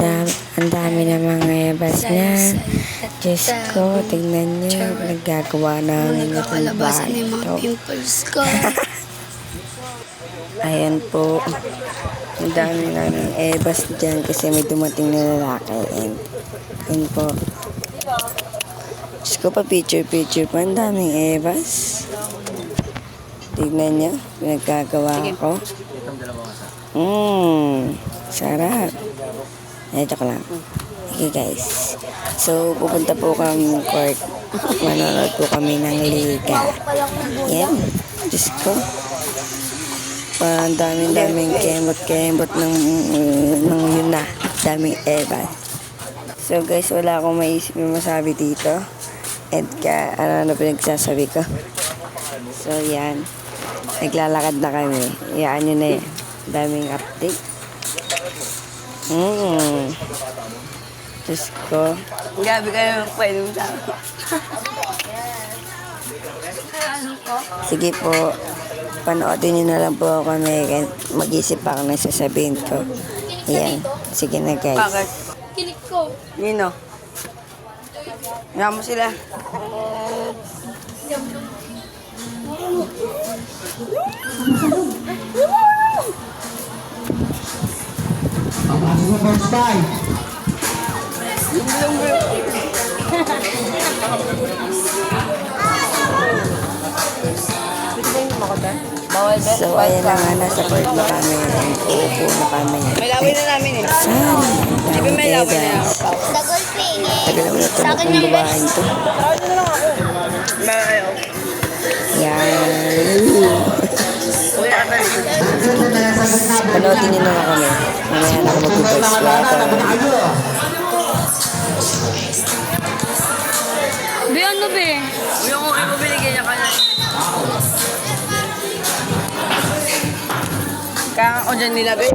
Ang dami na mga ebas na. Diyos ko, tignan nyo. Naggagawa namin itong bahay ito. Ayan po. Ang dami na ng ebas dyan kasi may dumating na lalaki. Ayan po. Diyos ko pa, picture pa. Ang daming ebas. Tignan nyo. Pinaggagawa ko. Sarap. Ito ko lang. Okay guys. So, pupunta po kami court. Manonood po kami ng liga. Yan. Diyos ko. Ang daming kembot ng yun na. Daming eba. So guys, wala akong maisip yung masabi dito. And ano pinagsasabi ko. So yan. Naglalakad na kami. Iyaan nyo na yan. Daming update. Diyos ko. Gabi kayo pwede mo sa akin. Sige po. Panoodin nyo na lang po kami. Mag-isip ako na sasabihin ko. Ayan. Sige na guys. Kilik ko. Nino. Nga mo sila. Ang first time. So, ayan na nga, nasa court na kami. Uupo na kami. May laway na namin eh. Sabi, May laway na yan. tagal naman ito na kung babahan ito. Yan. Panoodin nyo naman kami. Mamaya na ako mag-voice lahat. Be, ano be? Yung okay mo binigyan niya ka na. Kaya ako dyan nila be.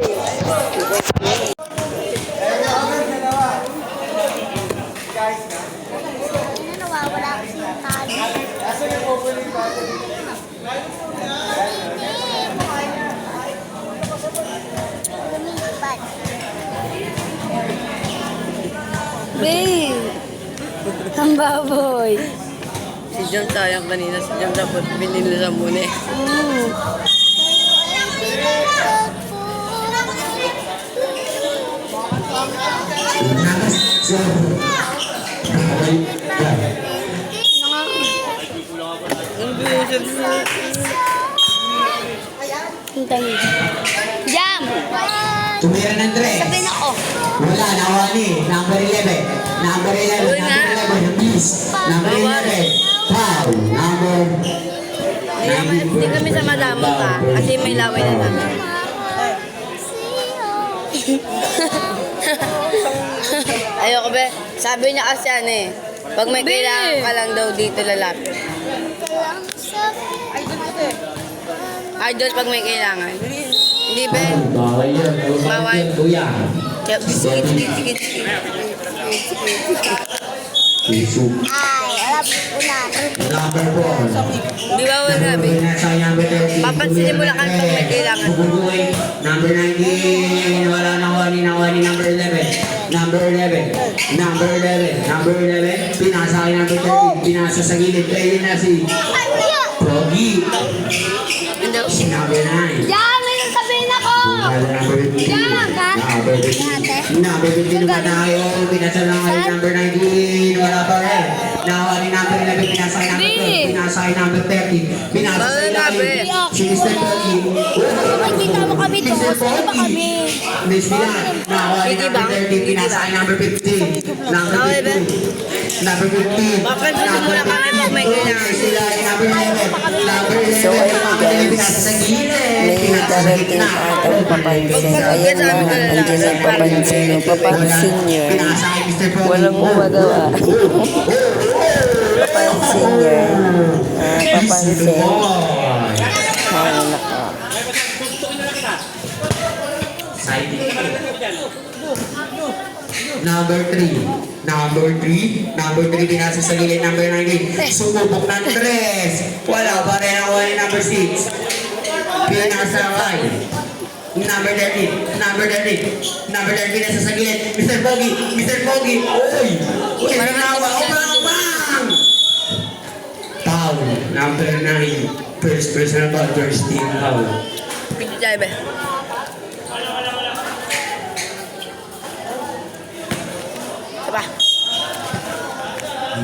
Nawawala kasi yung tali. Lumipat. Be! Ang baboy. Si John sayang kanina. Si John dapat binili sa muna eh. Jam! Tumira ng dress. Sabihin ako. Wala, nawali. Number 11. Number 11. Number 11. Yung miss. Number 11. Foul. Number... Hindi kami sa madamo ka. Kasi may laway na namin. Ayoko be. Sabi niya kasi ano eh. Pag may kailangan ka lang daw dito lalapit. Idol pag may kailangan. Hindi be. Bawal yan. Bawal. Kuya. Kaya sige. Isip. Ay, alam ko na. Number 4. Di ba wala be? Papansinin mo lang kami pag may kailangan. Number 19. Wala nawali. Number 11. Number 11. Number 11. Number 11. Pinasa kay number 13. Pinasa sa gilid. Kaya na si Pogi. Si number 9. Jam! May sasabihin ako! Jam! Ha? Number 15 naman tayo. Pinasa lang kay number 19. Wala pa rin. Nawali number 11. Pinasa kay number 12. Pinasa kay number 13. Pinasa sa ilalim. Si Mr. Pogi. Makikita mo kami to. Saan ba kami? Miss Mila. Nawali number 13. Pinasa kay number 15. Number 15. Number 15. Papansinin mo lang kami pag may kailangan. Sila ay number 11. Number 11. So, ayun guys. Pinasa sa gilid. May darating atang papansin. Ayan na, andyan ang papansin. Papansin nyo. Pinasa kay Mr. Pogi. Walang magawa. Papansin nyo. Papansin. Ano na ka. Number 3. Number 3 pinasa sa gilid. Number 19. Sumubok ng tres. Wala pa rin ako ni number 6. Pinasa kay Number 13. Number 13. Number 13 nasa sa gilid. Mr. Pogi. Mr. Pogi. Uy! Uy! Ginawa. Bang! Foul. Number 9. First personal foul. First team foul. Pili tayo ba? Diba?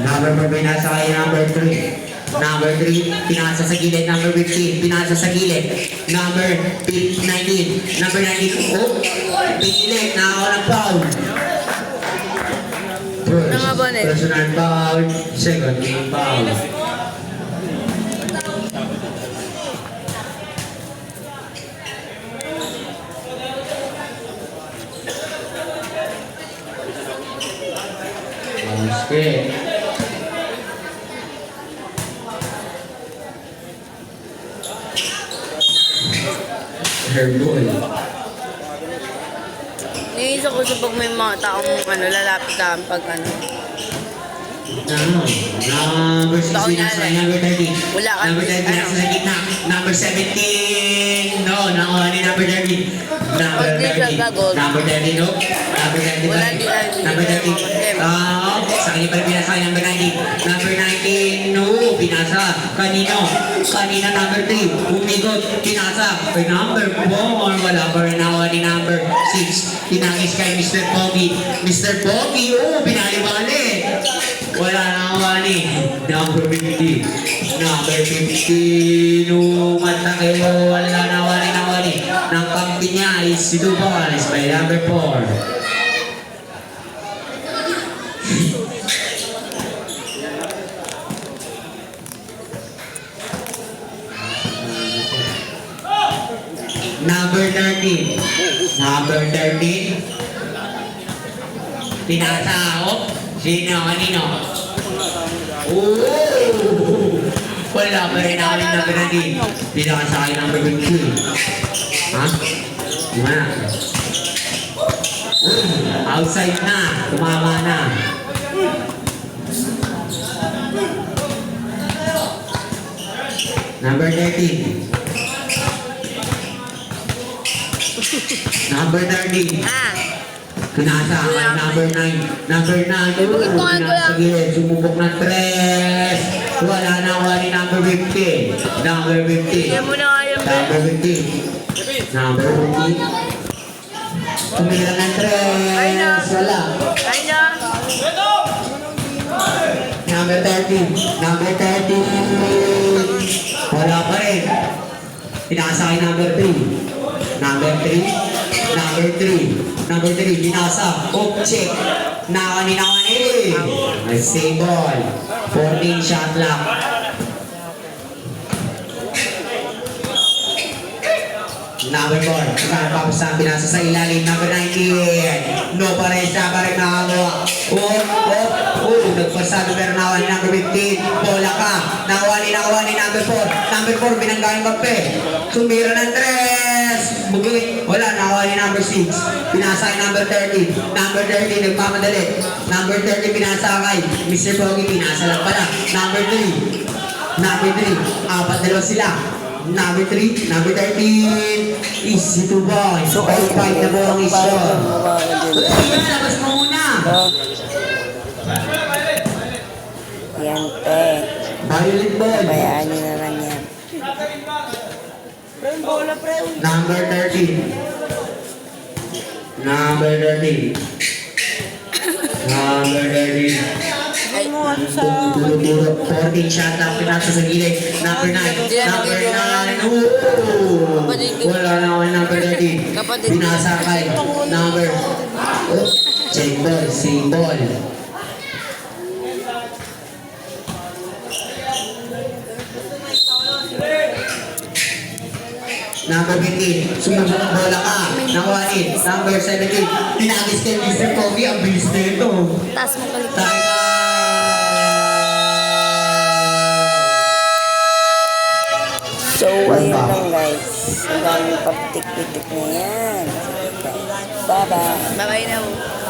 Number 4 pinasa kay number 3. Number 3, pinasa sa gilid. Number 15, pinasa sa gilid. Number 19. Number 19, oh! Pinilit, nakakaw ng foul. Mga bonet. Personal foul. Second team foul. Basket. Airball. Naiisa ko sa pag may mga taong lalapit sa akin pag Number 16 Taon nasa yan, number 30. Wala ka- Number 30 nasa sa gitna. Number 17. No, nakuha ni number 30. Number Pag di ka 30. gagol. Number 30, no? Number 30. Wala, di lang. Number 30. Hindi Sa kanya pa rin pinasa kay number 90. Number 19, no. Pinasa. Kanino? Kanina number 3. Umigot. Pinasa. Kay number 4. Wala pa rin nakuha ni number 6. Pinangis kay Mr. Pogi. Mr. Pogi, oh, pinali-bali. Wala na ako ani. Number 50. Number 50. Mata kayo. Wala na ako ani. Nang kampi niya is si Duvalis by number 4. Number 13. Number 13. Pinasa ako. Sino? Kanino? Oh! Wala pa rin ako yung number 13. Pinaka sa akin number 15. Ha? Gimana? Outside na. Tumama na. Number 13. Number 13. Ah! Pinasa kay number 9. Number 9. Bakit mo nga Pinasa gilid. Sumubok ng 3. Wala na ako ni number 15. Number 15. Yan mo na nga yung Number 15. Number 15. Tumira ng 3. Wala. Ay na! Number 13. Number 13. Wala pa rin. Pinasa kay number 3. Number 3. Number 3. Number 3. Pinasa. Oh, check. Nakani. Same ball. 14 shot clock. Number 4. Napapasa. Pinasa sa ilalim. Number 19. No pa rin siya. Pa rin nakagawa. Nagpasado pero nakuha ni number 15. Bola ka. Nakuha ni number 4. Number 4. Binanggaling Mbappe. Sumira ng 3. Bugawin. Wala. Nakuha ni number 6. Pinasa kay number 30. Number 30. Nagpamadali. Number 30. Pinasa kay Mr. Pogi. Pinasa lang pala. Number 3. Number 3. Apat dalawa sila. Number 3. Number 13. Easy to boy. So, 5 na po ang isyo. Labas mo muna. Yan, te. Violet ball. Bayaan nyo na lang yan. Number 13. Number 13. Number 13. Duro-duro. 14 shot lang pinasa sa gilid. Number 9. Number 9. Oh! Wala na ako number 13. Pinasa kay number. Oh, check ball. Same ball. Number 15, sumunod ang bola ka. Nakuha ni number 17. Pinagis kay Mr. Kobe. Ang bilis na ito. Taas mo kalit. Time. So, ayun lang guys. Ang daming papitik-pitik na yan. Sige guys. Bye-bye. Babay na mo.